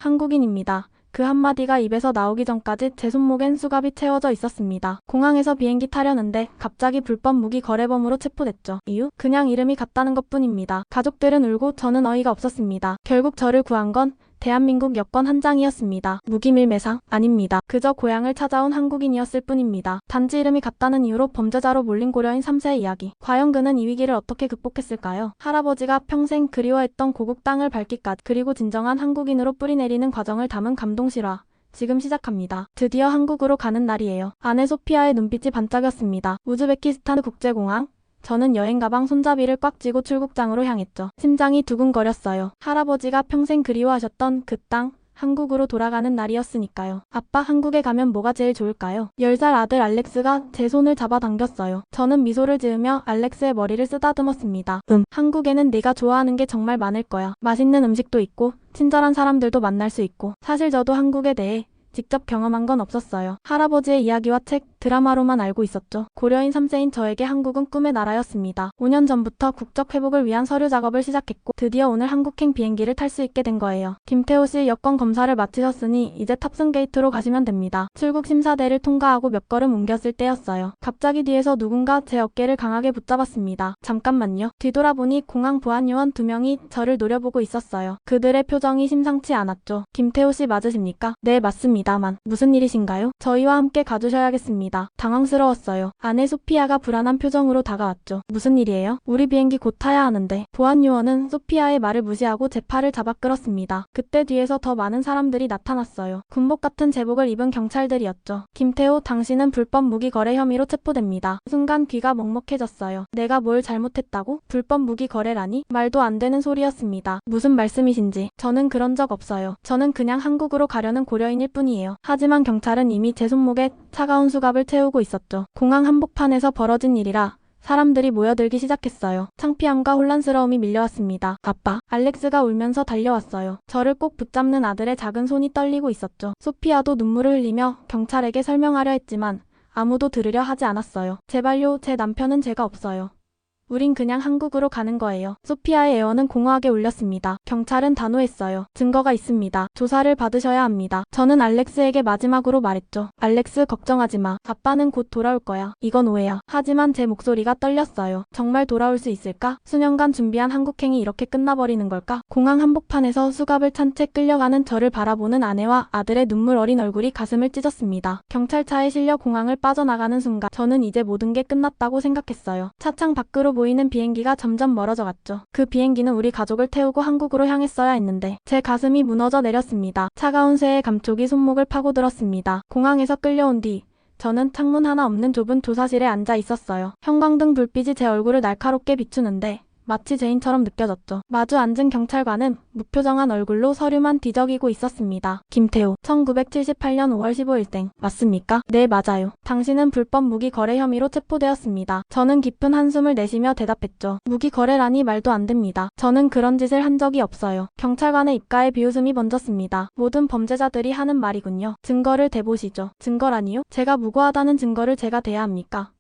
한국인입니다. 그 한마디가 입에서 나오기 전까지 제 손목엔 수갑이 채워져 있었습니다. 공항에서 비행기 타려는데 갑자기 불법 무기 거래범으로 체포됐죠. 이유? 그냥 이름이 같다는 것뿐입니다. 가족들은 울고 저는 어이가 없었습니다. 결국 저를 구한 건 대한민국 여권 한 장이었습니다. 무기밀매상? 아닙니다. 그저 고향을 찾아온 한국인이었을 뿐입니다. 단지 이름이 같다는 이유로 범죄자로 몰린 고려인 3세의 이야기. 과연 그는 이 위기를 어떻게 극복했을까요? 할아버지가 평생 그리워했던 고국 땅을 밟기까지, 그리고 진정한 한국인으로 뿌리내리는 과정을 담은 감동 실화. 지금 시작합니다. 드디어 한국으로 가는 날이에요. 아내 소피아의 눈빛이 반짝였습니다. 우즈베키스탄 국제공항. 저는 여행 가방 손잡이를 꽉 쥐고 출국장으로 향했죠. 심장이 두근거렸어요. 할아버지가 평생 그리워하셨던 그 땅, 한국으로 돌아가는 날이었으니까요. 아빠, 한국에 가면 뭐가 제일 좋을까요? 10살 아들 알렉스가 제 손을 잡아당겼어요. 저는 미소를 지으며 알렉스의 머리를 쓰다듬었습니다. 한국에는 네가 좋아하는 게 정말 많을 거야. 맛있는 음식도 있고 친절한 사람들도 만날 수 있고. 사실 저도 한국에 대해 직접 경험한 건 없었어요. 할아버지의 이야기와 책, 드라마로만 알고 있었죠. 고려인 3세인 저에게 한국은 꿈의 나라였습니다. 5년 전부터 국적 회복을 위한 서류 작업을 시작했고 드디어 오늘 한국행 비행기를 탈 수 있게 된 거예요. 김태호 씨 여권 검사를 마치셨으니 이제 탑승 게이트로 가시면 됩니다. 출국 심사대를 통과하고 몇 걸음 옮겼을 때였어요. 갑자기 뒤에서 누군가 제 어깨를 강하게 붙잡았습니다. 잠깐만요. 뒤돌아보니 공항 보안 요원 2명이 저를 노려보고 있었어요. 그들의 표정이 심상치 않았죠. 김태호 씨 맞으십니까? 네, 맞습니다만. 무슨 일이신가요? 저희와 함께 가주셔야겠습니다. 당황스러웠어요. 아내 소피아가 불안한 표정으로 다가왔죠. 무슨 일이에요? 우리 비행기 곧 타야 하는데. 보안 요원은 소피아의 말을 무시하고 제 팔을 잡아 끌었습니다. 그때 뒤에서 더 많은 사람들이 나타났어요. 군복 같은 제복을 입은 경찰들이었죠. 김태호, 당신은 불법 무기 거래 혐의로 체포됩니다. 순간 귀가 먹먹해졌어요. 내가 뭘 잘못했다고? 불법 무기 거래라니? 말도 안 되는 소리였습니다. 무슨 말씀이신지. 저는 그런 적 없어요. 저는 그냥 한국으로 가려는 고려인일 뿐이에요. 하지만 경찰은 이미 제 손목에 차가운 수갑을 채우고 있었죠. 공항 한복판에서 벌어진 일이라 사람들이 모여들기 시작했어요. 창피함과 혼란스러움이 밀려왔습니다. 아빠, 알렉스가 울면서 달려왔어요. 저를 꼭 붙잡는 아들의 작은 손이 떨리고 있었죠. 소피아도 눈물을 흘리며 경찰에게 설명하려 했지만 아무도 들으려 하지 않았어요. 제발요, 제 남편은 죄가 없어요. 우린 그냥 한국으로 가는 거예요. 소피아의 애원은 공허하게 울렸습니다. 경찰은 단호했어요. 증거가 있습니다. 조사를 받으셔야 합니다. 저는 알렉스에게 마지막으로 말했죠. 알렉스, 걱정하지 마. 아빠는 곧 돌아올 거야. 이건 오해야. 하지만 제 목소리가 떨렸어요. 정말 돌아올 수 있을까? 수년간 준비한 한국행이 이렇게 끝나버리는 걸까? 공항 한복판에서 수갑을 찬 채 끌려가는 저를 바라보는 아내와 아들의 눈물 어린 얼굴이 가슴을 찢었습니다. 경찰차에 실려 공항을 빠져나가는 순간 저는 이제 모든 게 끝났다고 생각했어요. 차창 밖으로 보이는 비행기가 점점 멀어져 갔죠. 그 비행기는 우리 가족을 태우고 한국으로 향했어야 했는데 제 가슴이 무너져 내렸습니다. 차가운 쇠의 감촉이 손목을 파고들었습니다. 공항에서 끌려온 뒤 저는 창문 하나 없는 좁은 조사실에 앉아 있었어요. 형광등 불빛이 제 얼굴을 날카롭게 비추는데 마치 죄인처럼 느껴졌죠. 마주 앉은 경찰관은 무표정한 얼굴로 서류만 뒤적이고 있었습니다. 김태호, 1978년 5월 15일생. 맞습니까? 네, 맞아요. 당신은 불법 무기 거래 혐의로 체포되었습니다. 저는 깊은 한숨을 내쉬며 대답했죠. 무기 거래라니 말도 안 됩니다. 저는 그런 짓을 한 적이 없어요. 경찰관의 입가에 비웃음이 번졌습니다. 모든 범죄자들이 하는 말이군요. 증거를 대보시죠. 증거라니요? 제가 무고하다는 증거를 제가 대야 합니까?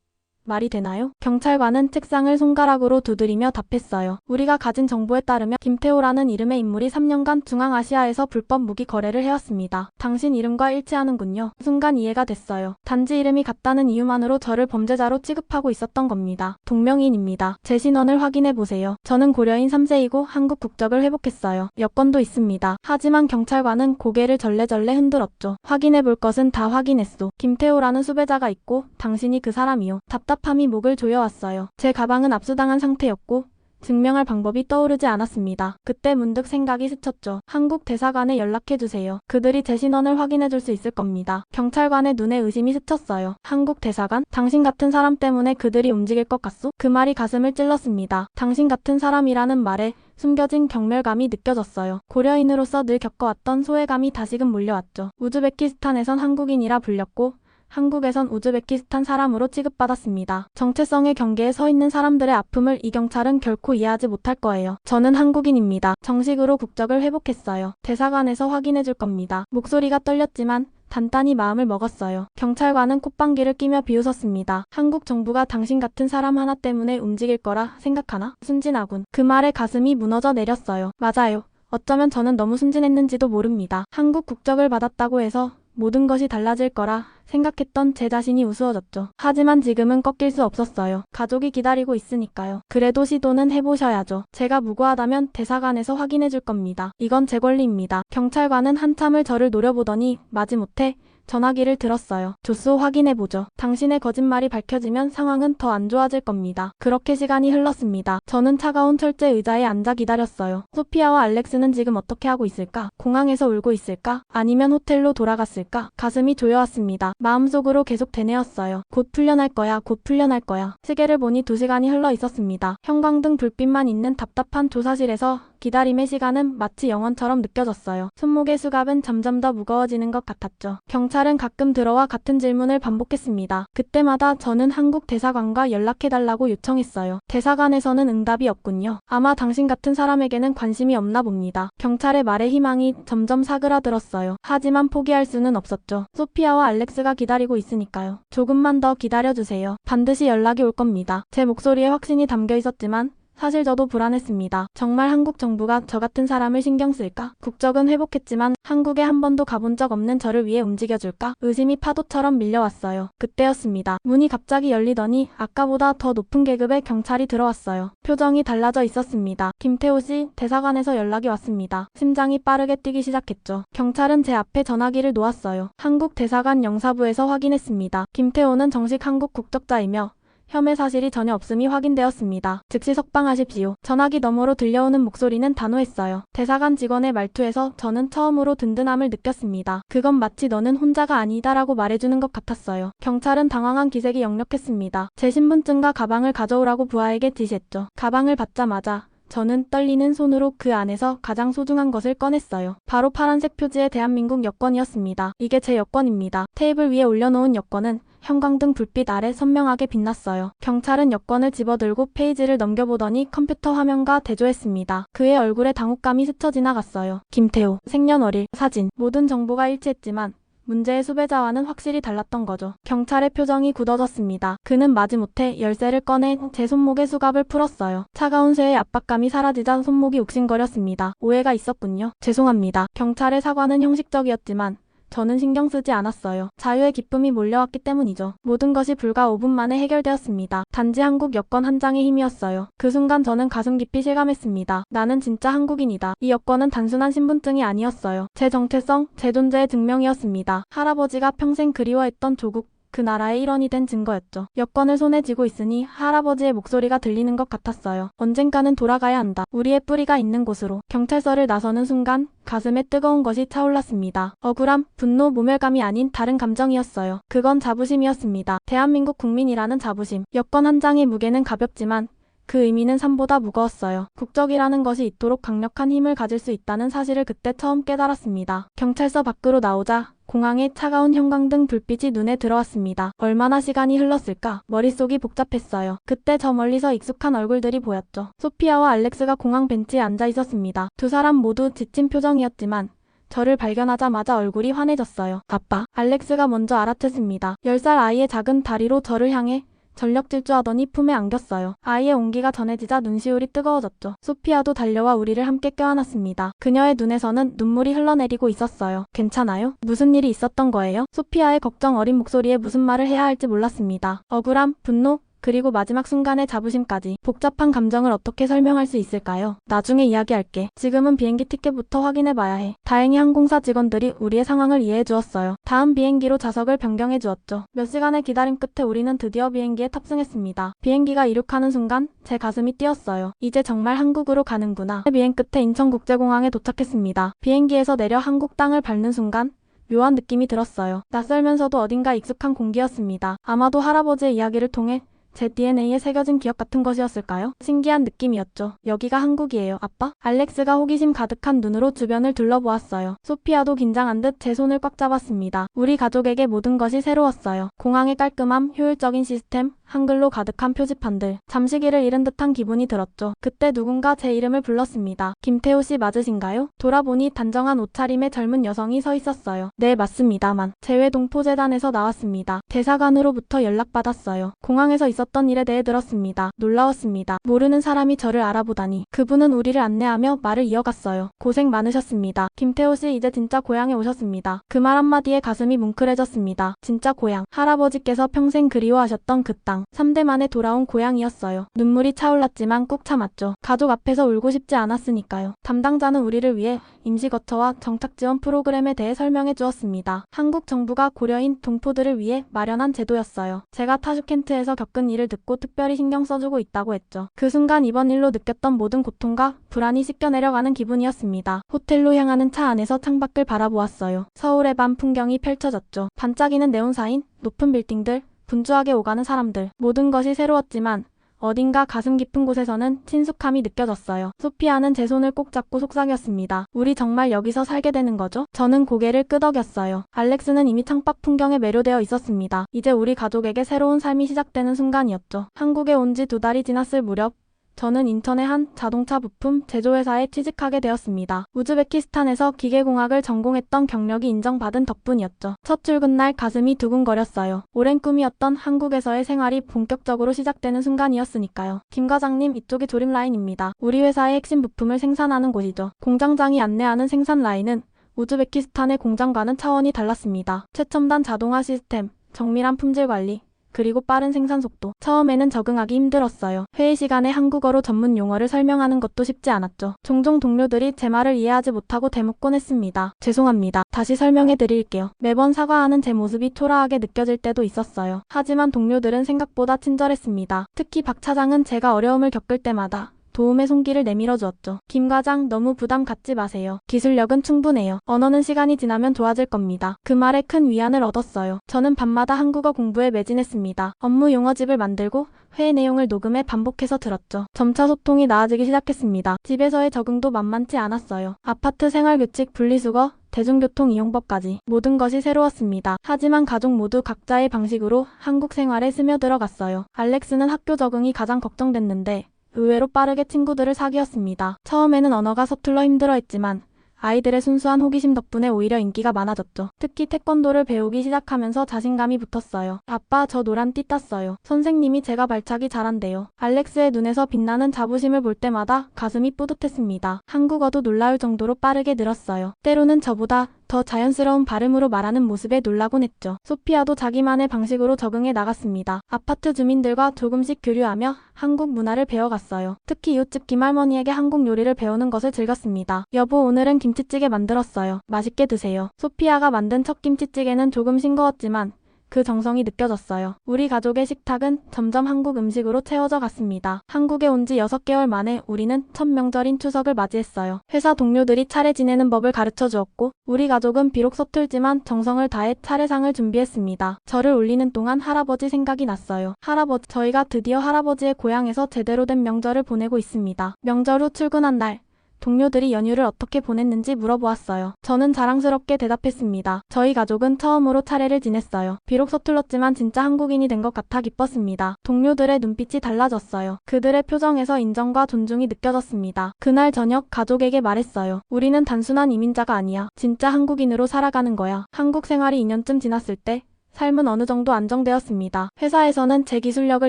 말이 되나요? 경찰관은 책상을 손가락으로 두드리며 답했어요. 우리가 가진 정보에 따르면 김태호라는 이름의 인물이 3년간 중앙아시아에서 불법 무기 거래를 해왔습니다. 당신 이름과 일치하는군요. 순간 이해가 됐어요. 단지 이름이 같다는 이유만으로 저를 범죄자로 취급하고 있었던 겁니다. 동명이인입니다. 제 신원을 확인해보세요. 저는 고려인 3세이고 한국 국적을 회복했어요. 여권도 있습니다. 하지만 경찰관은 고개를 절레절레 흔들었죠. 확인해볼 것은 다 확인했소. 김태호라는 수배자가 있고 당신이 그 사람이요. 답답함이 목을 조여왔어요. 제 가방은 압수당한 상태였고 증명할 방법이 떠오르지 않았습니다. 그때 문득 생각이 스쳤죠. 한국 대사관에 연락해주세요. 그들이 제 신원을 확인해줄 수 있을 겁니다. 경찰관의 눈에 의심이 스쳤어요. 한국 대사관? 당신 같은 사람 때문에 그들이 움직일 것 같소? 그 말이 가슴을 찔렀습니다. 당신 같은 사람이라는 말에 숨겨진 경멸감이 느껴졌어요. 고려인으로서 늘 겪어왔던 소외감이 다시금 몰려왔죠. 우즈베키스탄에선 한국인이라 불렸고 한국에선 우즈베키스탄 사람으로 취급받았습니다. 정체성의 경계에 서 있는 사람들의 아픔을 이 경찰은 결코 이해하지 못할 거예요. 저는 한국인입니다. 정식으로 국적을 회복했어요. 대사관에서 확인해줄 겁니다. 목소리가 떨렸지만 단단히 마음을 먹었어요. 경찰관은 콧방귀를 끼며 비웃었습니다. 한국 정부가 당신 같은 사람 하나 때문에 움직일 거라 생각하나? 순진하군. 그 말에 가슴이 무너져 내렸어요. 맞아요. 어쩌면 저는 너무 순진했는지도 모릅니다. 한국 국적을 받았다고 해서 모든 것이 달라질 거라 생각했던 제 자신이 우스워졌죠. 하지만 지금은 꺾일 수 없었어요. 가족이 기다리고 있으니까요. 그래도 시도는 해보셔야죠. 제가 무고하다면 대사관에서 확인해 줄 겁니다. 이건 제 권리입니다. 경찰관은 한참을 저를 노려보더니 마지못해 전화기를 들었어요. 조수 확인해보죠. 당신의 거짓말이 밝혀지면 상황은 더 안 좋아질 겁니다. 그렇게 시간이 흘렀습니다. 저는 차가운 철제 의자에 앉아 기다렸어요. 소피아와 알렉스는 지금 어떻게 하고 있을까? 공항에서 울고 있을까? 아니면 호텔로 돌아갔을까? 가슴이 조여왔습니다. 마음속으로 계속 되뇌었어요. 곧 풀려날 거야. 곧 풀려날 거야. 시계를 보니 2시간이 흘러 있었습니다. 형광등 불빛만 있는 답답한 조사실에서 기다림의 시간은 마치 영원처럼 느껴졌어요. 손목의 수갑은 점점 더 무거워지는 것 같았죠. 경찰은 가끔 들어와 같은 질문을 반복했습니다. 그때마다 저는 한국 대사관과 연락해달라고 요청했어요. 대사관에서는 응답이 없군요. 아마 당신 같은 사람에게는 관심이 없나 봅니다. 경찰의 말에 희망이 점점 사그라들었어요. 하지만 포기할 수는 없었죠. 소피아와 알렉스가 기다리고 있으니까요. 조금만 더 기다려주세요. 반드시 연락이 올 겁니다. 제 목소리에 확신이 담겨 있었지만 사실 저도 불안했습니다. 정말 한국 정부가 저 같은 사람을 신경 쓸까? 국적은 회복했지만 한국에 한 번도 가본 적 없는 저를 위해 움직여줄까? 의심이 파도처럼 밀려왔어요. 그때였습니다. 문이 갑자기 열리더니 아까보다 더 높은 계급의 경찰이 들어왔어요. 표정이 달라져 있었습니다. 김태호 씨, 대사관에서 연락이 왔습니다. 심장이 빠르게 뛰기 시작했죠. 경찰은 제 앞에 전화기를 놓았어요. 한국 대사관 영사부에서 확인했습니다. 김태호는 정식 한국 국적자이며 혐의 사실이 전혀 없음이 확인되었습니다. 즉시 석방하십시오. 전화기 너머로 들려오는 목소리는 단호했어요. 대사관 직원의 말투에서 저는 처음으로 든든함을 느꼈습니다. 그건 마치 너는 혼자가 아니다라고 말해주는 것 같았어요. 경찰은 당황한 기색이 역력했습니다. 제 신분증과 가방을 가져오라고 부하에게 지시했죠. 가방을 받자마자 저는 떨리는 손으로 그 안에서 가장 소중한 것을 꺼냈어요. 바로 파란색 표지의 대한민국 여권이었습니다. 이게 제 여권입니다. 테이블 위에 올려놓은 여권은 형광등 불빛 아래 선명하게 빛났어요. 경찰은 여권을 집어들고 페이지를 넘겨보더니 컴퓨터 화면과 대조했습니다. 그의 얼굴에 당혹감이 스쳐 지나갔어요. 김태호, 생년월일, 사진, 모든 정보가 일치했지만 문제의 수배자와는 확실히 달랐던 거죠. 경찰의 표정이 굳어졌습니다. 그는 마지못해 열쇠를 꺼내 제 손목의 수갑을 풀었어요. 차가운 쇠의 압박감이 사라지자 손목이 욱신거렸습니다. 오해가 있었군요. 죄송합니다. 경찰의 사과는 형식적이었지만 저는 신경 쓰지 않았어요. 자유의 기쁨이 몰려왔기 때문이죠. 모든 것이 불과 5분 만에 해결되었습니다. 단지 한국 여권 한 장의 힘이었어요. 그 순간 저는 가슴 깊이 실감했습니다. 나는 진짜 한국인이다. 이 여권은 단순한 신분증이 아니었어요. 제 정체성, 제 존재의 증명이었습니다. 할아버지가 평생 그리워했던 조국, 그 나라의 일원이 된 증거였죠. 여권을 손에 쥐고 있으니 할아버지의 목소리가 들리는 것 같았어요. 언젠가는 돌아가야 한다. 우리의 뿌리가 있는 곳으로. 경찰서를 나서는 순간 가슴에 뜨거운 것이 차올랐습니다. 억울함, 분노, 모멸감이 아닌 다른 감정이었어요. 그건 자부심이었습니다. 대한민국 국민이라는 자부심. 여권 한 장의 무게는 가볍지만 그 의미는 산보다 무거웠어요. 국적이라는 것이 이토록 강력한 힘을 가질 수 있다는 사실을 그때 처음 깨달았습니다. 경찰서 밖으로 나오자 공항의 차가운 형광등 불빛이 눈에 들어왔습니다. 얼마나 시간이 흘렀을까? 머릿속이 복잡했어요. 그때 저 멀리서 익숙한 얼굴들이 보였죠. 소피아와 알렉스가 공항 벤치에 앉아 있었습니다. 두 사람 모두 지친 표정이었지만 저를 발견하자마자 얼굴이 환해졌어요. 아빠. 알렉스가 먼저 알아챘습니다. 10살 아이의 작은 다리로 저를 향해 전력 질주하더니 품에 안겼어요. 아이의 온기가 전해지자 눈시울이 뜨거워졌죠. 소피아도 달려와 우리를 함께 껴안았습니다. 그녀의 눈에서는 눈물이 흘러내리고 있었어요. 괜찮아요? 무슨 일이 있었던 거예요? 소피아의 걱정 어린 목소리에 무슨 말을 해야 할지 몰랐습니다. 억울함, 분노, 그리고 마지막 순간의 자부심까지. 복잡한 감정을 어떻게 설명할 수 있을까요? 나중에 이야기할게. 지금은 비행기 티켓부터 확인해봐야 해. 다행히 항공사 직원들이 우리의 상황을 이해해 주었어요. 다음 비행기로 좌석을 변경해 주었죠. 몇 시간의 기다림 끝에 우리는 드디어 비행기에 탑승했습니다. 비행기가 이륙하는 순간 제 가슴이 뛰었어요. 이제 정말 한국으로 가는구나. 비행 끝에 인천국제공항에 도착했습니다. 비행기에서 내려 한국 땅을 밟는 순간 묘한 느낌이 들었어요. 낯설면서도 어딘가 익숙한 공기였습니다. 아마도 할아버지의 이야기를 통해 제 DNA에 새겨진 기억 같은 것이었을까요? 신기한 느낌이었죠. 여기가 한국이에요, 아빠? 알렉스가 호기심 가득한 눈으로 주변을 둘러보았어요. 소피아도 긴장한 듯 제 손을 꽉 잡았습니다. 우리 가족에게 모든 것이 새로웠어요. 공항의 깔끔함, 효율적인 시스템, 한글로 가득한 표지판들. 잠시 길을 잃은 듯한 기분이 들었죠. 그때 누군가 제 이름을 불렀습니다. 김태호 씨 맞으신가요? 돌아보니 단정한 옷차림의 젊은 여성이 서 있었어요. 네, 맞습니다만. 재외동포재단에서 나왔습니다. 대사관으로부터 연락받았어요. 공항에서 있었던 있었던 일에 대해 들었습니다. 놀라웠습니다. 모르는 사람이 저를 알아보다니. 그분은 우리를 안내하며 말을 이어갔어요. 고생 많으셨습니다. 김태호 씨 이제 진짜 고향에 오셨습니다. 그 말 한마디에 가슴이 뭉클해졌습니다. 진짜 고향. 할아버지께서 평생 그리워하셨던 그 땅. 3대 만에 돌아온 고향이었어요. 눈물이 차올랐지만 꾹 참았죠. 가족 앞에서 울고 싶지 않았으니까요. 담당자는 우리를 위해 임시거처와 정착지원 프로그램에 대해 설명해 주었습니다. 한국 정부가 고려인 동포들을 위해 마련한 제도였어요. 제가 타슈켄트에서 겪은 일을 듣고 특별히 신경 써주고 있다고 했죠. 그 순간 이번 일로 느꼈던 모든 고통과 불안이 씻겨 내려가는 기분이었습니다. 호텔로 향하는 차 안에서 창밖을 바라보았어요. 서울의 밤 풍경이 펼쳐졌죠. 반짝이는 네온사인, 높은 빌딩들, 분주하게 오가는 사람들. 모든 것이 새로웠지만 어딘가 가슴 깊은 곳에서는 친숙함이 느껴졌어요. 소피아는 제 손을 꼭 잡고 속삭였습니다. 우리 정말 여기서 살게 되는 거죠? 저는 고개를 끄덕였어요. 알렉스는 이미 창밖 풍경에 매료되어 있었습니다. 이제 우리 가족에게 새로운 삶이 시작되는 순간이었죠. 한국에 온 지 2달이 지났을 무렵 저는 인천의 한 자동차 부품 제조회사에 취직하게 되었습니다. 우즈베키스탄에서 기계공학을 전공했던 경력이 인정받은 덕분이었죠. 첫 출근날 가슴이 두근거렸어요. 오랜 꿈이었던 한국에서의 생활이 본격적으로 시작되는 순간이었으니까요. 김 과장님, 이쪽이 조립 라인입니다. 우리 회사의 핵심 부품을 생산하는 곳이죠. 공장장이 안내하는 생산 라인은 우즈베키스탄의 공장과는 차원이 달랐습니다. 최첨단 자동화 시스템, 정밀한 품질 관리, 그리고 빠른 생산 속도. 처음에는 적응하기 힘들었어요. 회의 시간에 한국어로 전문 용어를 설명하는 것도 쉽지 않았죠. 종종 동료들이 제 말을 이해하지 못하고 대묻곤 했습니다. 죄송합니다. 다시 설명해 드릴게요. 매번 사과하는 제 모습이 초라하게 느껴질 때도 있었어요. 하지만 동료들은 생각보다 친절했습니다. 특히 박 차장은 제가 어려움을 겪을 때마다 도움의 손길을 내밀어 주었죠. 김 과장, 너무 부담 갖지 마세요. 기술력은 충분해요. 언어는 시간이 지나면 좋아질 겁니다. 그 말에 큰 위안을 얻었어요. 저는 밤마다 한국어 공부에 매진했습니다. 업무 용어집을 만들고 회의 내용을 녹음해 반복해서 들었죠. 점차 소통이 나아지기 시작했습니다. 집에서의 적응도 만만치 않았어요. 아파트 생활규칙, 분리수거, 대중교통 이용법까지 모든 것이 새로웠습니다. 하지만 가족 모두 각자의 방식으로 한국 생활에 스며들어갔어요. 알렉스는 학교 적응이 가장 걱정됐는데 의외로 빠르게 친구들을 사귀었습니다. 처음에는 언어가 서툴러 힘들어했지만 아이들의 순수한 호기심 덕분에 오히려 인기가 많아졌죠. 특히 태권도를 배우기 시작하면서 자신감이 붙었어요. 아빠, 저 노란 띠 땄어요. 선생님이 제가 발차기 잘한대요. 알렉스의 눈에서 빛나는 자부심을 볼 때마다 가슴이 뿌듯했습니다. 한국어도 놀라울 정도로 빠르게 늘었어요. 때로는 저보다 더 자연스러운 발음으로 말하는 모습에 놀라곤 했죠. 소피아도 자기만의 방식으로 적응해 나갔습니다. 아파트 주민들과 조금씩 교류하며 한국 문화를 배워갔어요. 특히 이웃집 김할머니에게 한국 요리를 배우는 것을 즐겼습니다. 여보, 오늘은 김치찌개 만들었어요. 맛있게 드세요. 소피아가 만든 첫 김치찌개는 조금 싱거웠지만 그 정성이 느껴졌어요. 우리 가족의 식탁은 점점 한국 음식으로 채워져 갔습니다. 한국에 온 지 6개월 만에 우리는 첫 명절인 추석을 맞이했어요. 회사 동료들이 차례 지내는 법을 가르쳐 주었고 우리 가족은 비록 서툴지만 정성을 다해 차례상을 준비했습니다. 저를 올리는 동안 할아버지 생각이 났어요. 할아버지, 저희가 드디어 할아버지의 고향에서 제대로 된 명절을 보내고 있습니다. 명절 후 출근한 날 동료들이 연휴를 어떻게 보냈는지 물어보았어요. 저는 자랑스럽게 대답했습니다. 저희 가족은 처음으로 차례를 지냈어요. 비록 서툴렀지만 진짜 한국인이 된 것 같아 기뻤습니다. 동료들의 눈빛이 달라졌어요. 그들의 표정에서 인정과 존중이 느껴졌습니다. 그날 저녁 가족에게 말했어요. 우리는 단순한 이민자가 아니야. 진짜 한국인으로 살아가는 거야. 한국 생활이 2년쯤 지났을 때 삶은 어느 정도 안정되었습니다. 회사에서는 제 기술력을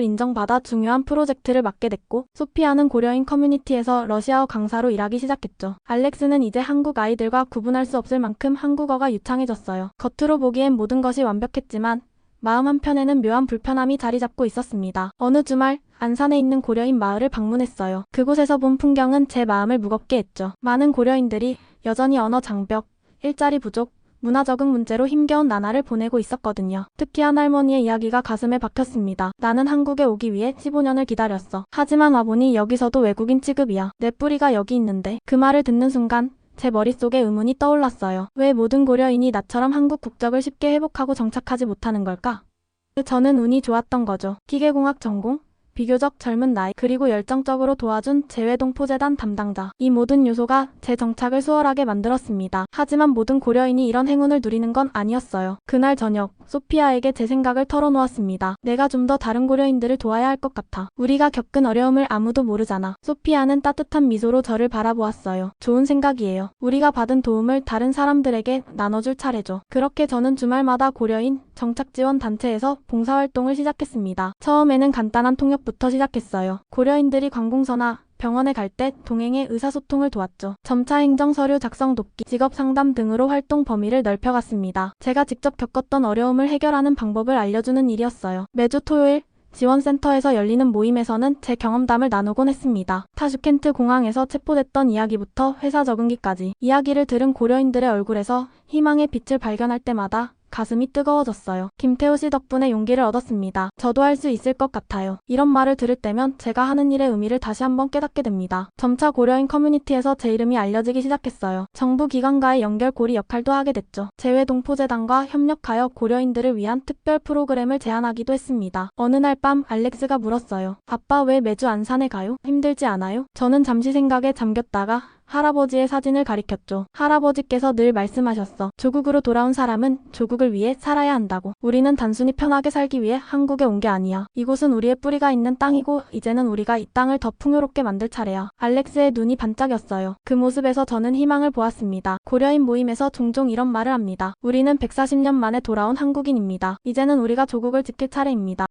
인정받아 중요한 프로젝트를 맡게 됐고 소피아는 고려인 커뮤니티에서 러시아어 강사로 일하기 시작했죠. 알렉스는 이제 한국 아이들과 구분할 수 없을 만큼 한국어가 유창해졌어요. 겉으로 보기엔 모든 것이 완벽했지만 마음 한편에는 묘한 불편함이 자리 잡고 있었습니다. 어느 주말 안산에 있는 고려인 마을을 방문했어요. 그곳에서 본 풍경은 제 마음을 무겁게 했죠. 많은 고려인들이 여전히 언어 장벽, 일자리 부족, 문화 적응 문제로 힘겨운 나날을 보내고 있었거든요. 특히 한 할머니의 이야기가 가슴에 박혔습니다. 나는 한국에 오기 위해 15년을 기다렸어. 하지만 와보니 여기서도 외국인 취급이야. 내 뿌리가 여기 있는데. 그 말을 듣는 순간 제 머릿속에 의문이 떠올랐어요. 왜 모든 고려인이 나처럼 한국 국적을 쉽게 회복하고 정착하지 못하는 걸까? 저는 운이 좋았던 거죠. 기계공학 전공, 비교적 젊은 나이, 그리고 열정적으로 도와준 재외동포재단 담당자. 이 모든 요소가 제 정착을 수월하게 만들었습니다. 하지만 모든 고려인이 이런 행운을 누리는 건 아니었어요. 그날 저녁, 소피아에게 제 생각을 털어놓았습니다. 내가 좀 더 다른 고려인들을 도와야 할 것 같아. 우리가 겪은 어려움을 아무도 모르잖아. 소피아는 따뜻한 미소로 저를 바라보았어요. 좋은 생각이에요. 우리가 받은 도움을 다른 사람들에게 나눠줄 차례죠. 그렇게 저는 주말마다 고려인 정착지원 단체에서 봉사활동을 시작했습니다. 처음에는 간단한 통역부터 시작했어요. 고려인들이 관공서나 병원에 갈 때 동행해 의사소통을 도왔죠. 점차 행정 서류 작성 돕기, 직업 상담 등으로 활동 범위를 넓혀갔습니다. 제가 직접 겪었던 어려움을 해결하는 방법을 알려주는 일이었어요. 매주 토요일 지원센터에서 열리는 모임에서는 제 경험담을 나누곤 했습니다. 타슈켄트 공항에서 체포됐던 이야기부터 회사 적응기까지 이야기를 들은 고려인들의 얼굴에서 희망의 빛을 발견할 때마다 가슴이 뜨거워졌어요. 김태우 씨 덕분에 용기를 얻었습니다. 저도 할 수 있을 것 같아요. 이런 말을 들을 때면 제가 하는 일의 의미를 다시 한번 깨닫게 됩니다. 점차 고려인 커뮤니티에서 제 이름이 알려지기 시작했어요. 정부 기관과의 연결고리 역할도 하게 됐죠. 재외동포재단과 협력하여 고려인들을 위한 특별 프로그램을 제안하기도 했습니다. 어느 날 밤 알렉스가 물었어요. 아빠 왜 매주 안산에 가요? 힘들지 않아요? 저는 잠시 생각에 잠겼다가 할아버지의 사진을 가리켰죠. 할아버지께서 늘 말씀하셨어. 조국으로 돌아온 사람은 조국을 위해 살아야 한다고. 우리는 단순히 편하게 살기 위해 한국에 온 게 아니야. 이곳은 우리의 뿌리가 있는 땅이고 이제는 우리가 이 땅을 더 풍요롭게 만들 차례야. 알렉스의 눈이 반짝였어요. 그 모습에서 저는 희망을 보았습니다. 고려인 모임에서 종종 이런 말을 합니다. 우리는 140년 만에 돌아온 한국인입니다. 이제는 우리가 조국을 지킬 차례입니다.